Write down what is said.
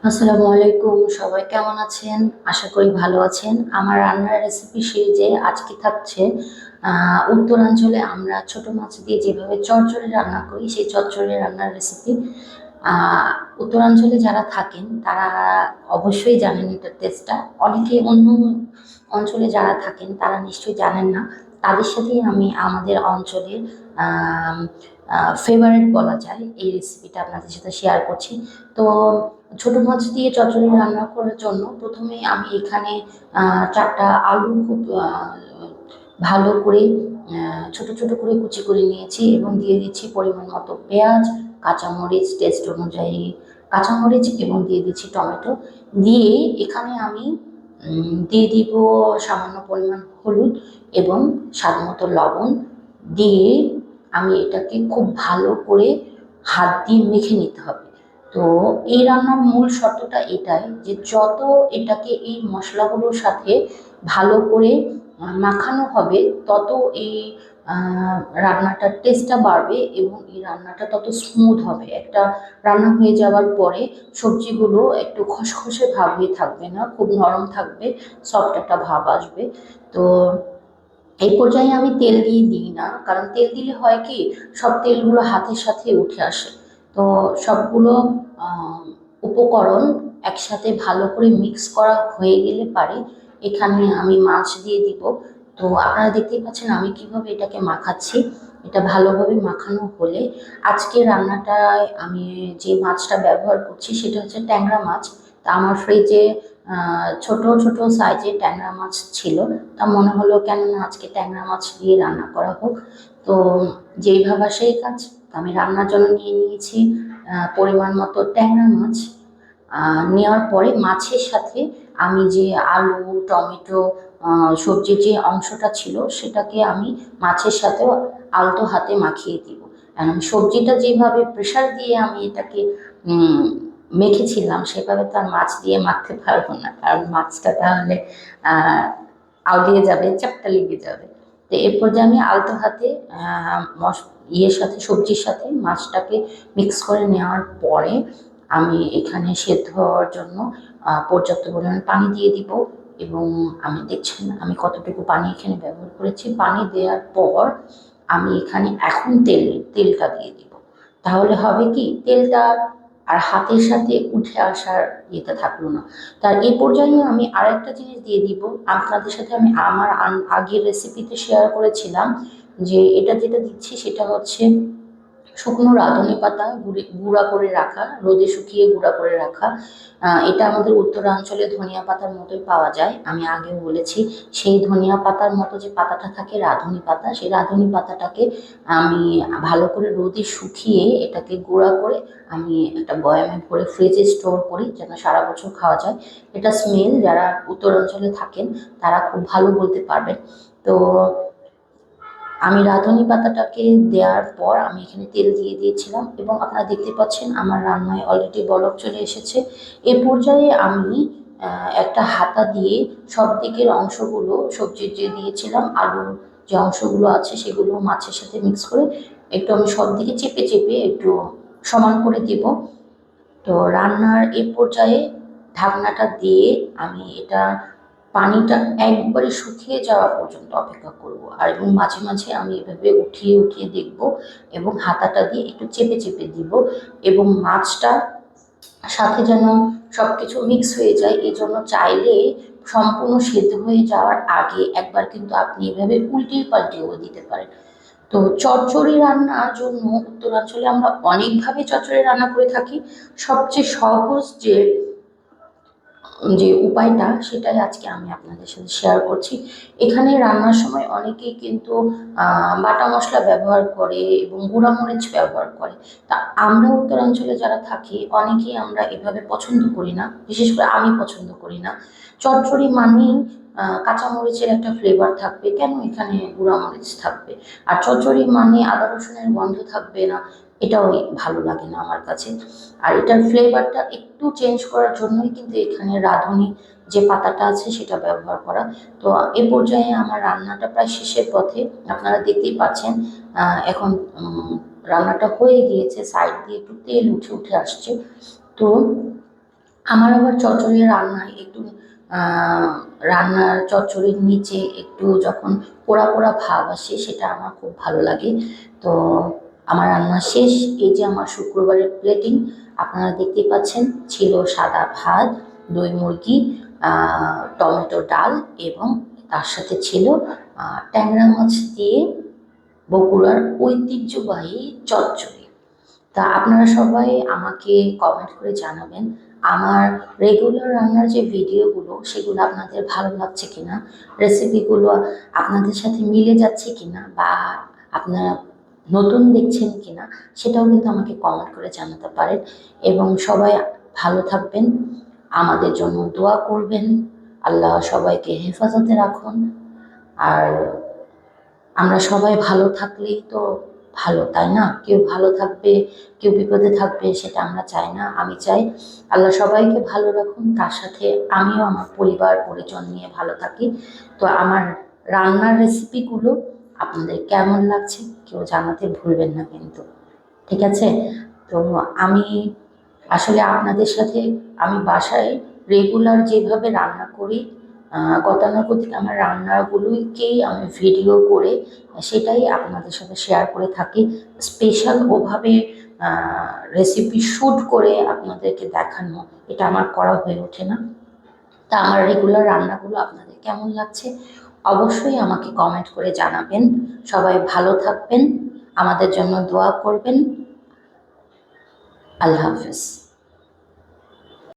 আসসালামু আলাইকুম, সবাই কেমন আছেন? আশা করি ভালো আছেন। আমার রান্নার রেসিপি সিরিজে আজকে থাকছে উত্তরাঞ্চলে আমরা ছোট মাছ দিয়ে যেভাবে চচ্চড়ি রান্না করি সেই চচ্চড়ি রান্নার রেসিপি। উত্তরাঞ্চলে যারা থাকেন তারা অবশ্যই জানেন এটার টেস্টটা। অনেকে অন্য অঞ্চলে যারা থাকেন তারা নিশ্চয়ই জানেন না। তাদের সাথেই আমি আমাদের অঞ্চলের ফেভারিট বলা যায় এই রেসিপিটা আপনাদের সাথে শেয়ার করছি। তো ছোট মাছ দিয়ে চচ্চড়ি রান্না করার জন্য প্রথমে আমি এখানে ৪টা আলু খুব ভালো করে ছোট ছোট করে কুচি করে নিয়েছি এবং দিয়ে দিচ্ছি পরিমাণ মতো পেঁয়াজ, কাঁচামরিচ টেস্ট অনুযায়ী কাঁচামরিচ এবং দিয়ে দিচ্ছি টমেটো। দিয়ে এখানে আমি দিয়ে দিব সামান্য পরিমাণ হলুদ এবং স্বাদ মতো লবণ। দিয়ে আমি এটাকে খুব ভালো করে হাত দিয়ে মেখে নিতে হবে। তো এই রান্নার মূল শর্তটা এটাই যে যত এটাকে এই মশলাগুলোর সাথে ভালো করে মাখানো হবে তত এই রান্নাটার টেস্টটা বাড়বে এবং এই রান্নাটা তত স্মুথ হবে। একটা রান্না হয়ে যাওয়ার পরে সবজিগুলো একটু খসখসে ভাব হয়ে থাকবে না, খুব নরম থাকবে, সফট একটা ভাব আসবে। তো এই পর্যায়ে আমি তেল দিয়ে দিই না, কারণ তেল দিলে হয় কি সব তেলগুলো হাতের সাথে উঠে আসে। তো সবগুলো আহ, উপকরণ একসাথে ভালো করে মিক্স করা হয়ে গেলে পারে এখানে আমি মাছ দিয়ে দিব। তো আপনারা দেখতেই পাচ্ছেন আমি কিভাবে এটাকে মাখাচ্ছি। এটা ভালোভাবে মাখানো হলে আজকে রান্নাটায় আমি যে মাছটা ব্যবহার করছি সেটা হচ্ছে ট্যাংরা মাছ। তা আমার ফ্রিজে ছোট ছোট সাইজের ট্যাংরা মাছ ছিল। তা মনে হলো কেন না আজকে ট্যাংরা মাছ দিয়ে রান্না করা হোক। তো যেই ভাবা সেই কাজ। আমি রান্নার জন্য নিয়ে নিয়েছি পরিমাণ মতো ট্যাংরা মাছ। নেওয়ার পরে মাছের সাথে আমি যে আলু, টমেটো, সবজির যে অংশটা ছিল সেটাকে আমি মাছের সাথেও আলতো হাতে মাখিয়ে দিব। কারণ সবজিটা যেভাবে প্রেশার দিয়ে আমি এটাকে উম, মেখেছিলাম সেভাবে তো আর মাছ দিয়ে মাখতে পারবো না, কারণ মাছটা তাহলে আহ আউলিয়ে যাবে, চ্যাপ্টা লেগে যাবে। তো এরপর যে আমি আলতো হাতে ইয়ের সাথে সবজির সাথে মাছটাকে মিক্স করে নেওয়ার পরে আমি এখানে সেদ্ধ হওয়ার জন্য পর্যাপ্ত পরিমাণ পানি দিয়ে দিব। এবং আমি দেখছেন আমি কতটুকু পানি এখানে ব্যবহার করেছি। পানি দেওয়ার পর আমি এখানে এখন তেলটা দিয়ে দিব। তাহলে হবে কি তেলটা আর হাতের সাথে উঠে আসার ইয়েটা থাকলো না। তার এই পর্যায়ে আমি আরেকটা জিনিস দিয়ে দিব। আপনাদের সাথে আমি আমার আগের রেসিপিতে শেয়ার করেছিলাম যে এটা যেটা দিচ্ছি সেটা হচ্ছে শুকনো রাঁধুনি পাতা গুঁড়া করে রাখা, রোদে শুকিয়ে গুঁড়া করে রাখা। এটা আমাদের উত্তরাঞ্চলে ধনিয়া পাতার মতোই পাওয়া যায়, আমি আগেও বলেছি। সেই ধনিয়া পাতার মতো যে পাতাটা থাকে রাঁধুনি পাতা, সেই রাঁধুনি পাতাটাকে আমি ভালো করে রোদে শুকিয়ে এটাকে গুঁড়া করে আমি একটা বয়ামে ভরে ফ্রিজে স্টোর করি যেন সারা বছর খাওয়া যায়। এটা স্মেল যারা উত্তরাঞ্চলে থাকেন তারা খুব ভালো বলতে পারবেন। তো আমি রাঁধুনি পাতাটাকে দেওয়ার পর আমি এখানে তেল দিয়ে দিয়েছিলাম এবং আপনারা দেখতে পাচ্ছেন আমার রান্নায় অলরেডি বলক চলে এসেছে। এ পর্যায়ে আমি একটা হাতা দিয়ে সব দিকের অংশগুলো সবজির যে দিয়েছিলাম আলুর যে অংশগুলো আছে সেগুলো মাছের সাথে মিক্স করে একটু আমি সব দিকে চেপে চেপে একটু সমান করে দিব। তো রান্নার এ পর্যায়ে ঢাকনাটা দিয়ে আমি এটা পানিটা একবারে শুকিয়ে যাওয়া পর্যন্ত অপেক্ষা করব। আর এবং মাঝে মাঝে আমি এভাবে উঠিয়ে উঠিয়ে দেখব এবং হাতাটা দিয়ে একটু চেপে চেপে দিব এবং মাছটা সাথে যেন সবকিছু মিক্স হয়ে যায়। এই জন্য চাইলে সম্পূর্ণ সেদ্ধ হয়ে যাওয়ার আগে একবার কিন্তু আপনি এভাবে উল্টিয়ে পাল্টিয়েও দিতে পারেন। তো চচ্চড়ি রান্নার জন্য উত্তরাঞ্চলে আমরা অনেকভাবে চচ্চড়ি রান্না করে থাকি। সবচেয়ে সহজ যে যে উপায়টা সেটাই আজকে আমি আপনাদের সাথে শেয়ার করছি। এখানে রান্নার সময় অনেকেই কিন্তু বাটা মশলা ব্যবহার করে এবং গুঁড়া মরিচ ব্যবহার করে। তা আমরা উত্তরাঞ্চলে যারা থাকি অনেকেই আমরা এভাবে পছন্দ করি না, বিশেষ করে আমি পছন্দ করি না। চচ্চড়ি মানেই কাঁচামরিচের একটা ফ্লেভার থাকবে, কেন এখানে গুঁড়া মরিচ থাকবে? আর চচ্চড়ি মানে আদা রসুনের গন্ধ থাকবে না, এটাও ভালো লাগে না আমার কাছে। আর এটার ফ্লেভারটা একটু চেঞ্জ করার জন্যই কিন্তু এখানে রাঁধুনি যে পাতাটা আছে সেটা ব্যবহার করা। তো এ পর্যায়ে আমার রান্নাটা প্রায় শেষের পথে, আপনারা দেখতেই পাচ্ছেন। এখন রান্নাটা হয়ে গিয়েছে, সাইড দিয়ে একটু তেল উঠে উঠে আসছে। তো আমার আবার চচ্চড়ি রান্নায় একটু রান্নার চচ্চড়ির নিচে একটু যখন পোড়া পোড়া ভাব আসে সেটা আমার খুব ভালো লাগে। তো আমার রান্না শেষ। এই যে আমার শুক্রবারের প্লেটিং আপনারা দেখতেই পাচ্ছেন, ছিল সাদা ভাত, দই মুরগি, টমেটো ডাল এবং তার সাথে ছিল ট্যাংরা মাছ দিয়ে বগুড়ার ঐতিহ্যবাহী চচ্চড়ি। তা আপনারা সবাই আমাকে কমেন্ট করে জানাবেন আমার রেগুলার রান্নার যে ভিডিওগুলো সেগুলো আপনাদের ভালো লাগছে কিনা, রেসিপিগুলো আপনাদের সাথে মিলে যাচ্ছে কিনা, বা আপনারা নতুন দেখছেন কিনা সেটাও কিন্তু আমাকে কমেন্ট করে জানাতে পারেন। এবং সবাই ভালো থাকবেন, আমাদের জন্য দোয়া করবেন। আল্লাহ সবাইকে হেফাজতে রাখুন। আর আমরা সবাই ভালো থাকলেই তো ভালো, তাই না? কেউ ভালো থাকবে, কেউ বিপদে থাকবে সেটা আমরা চাই না। আমি চাই আল্লাহ সবাইকে ভালো রাখুন, তার সাথে আমিও আমার পরিবার পরিজন নিয়ে ভালো থাকি। তো আমার রান্নার রেসিপিগুলো আপনাদের কেমন লাগছে কেউ জানাতে ভুলবেন না কিন্তু, ঠিক আছে? তো আমি আসলে আপনাদের সাথে আমি বাসায় রেগুলার যেভাবে রান্না করি, গতানুগতিক আমার রান্নাগুলোকেই আমি ভিডিও করে সেটাই আপনাদের সাথে শেয়ার করে থাকি। স্পেশাল ওভাবে রেসিপি শ্যুট করে আপনাদেরকে দেখানো এটা আমার করা হয়ে ওঠে না। তা আমার রেগুলার রান্নাগুলো আপনাদের কেমন লাগছে অবশ্যই আমাকে কমেন্ট করে জানাবেন। সবাই ভালো থাকবেন, আমাদের জন্য দোয়া করবেন। আল্লাহ হাফেজ।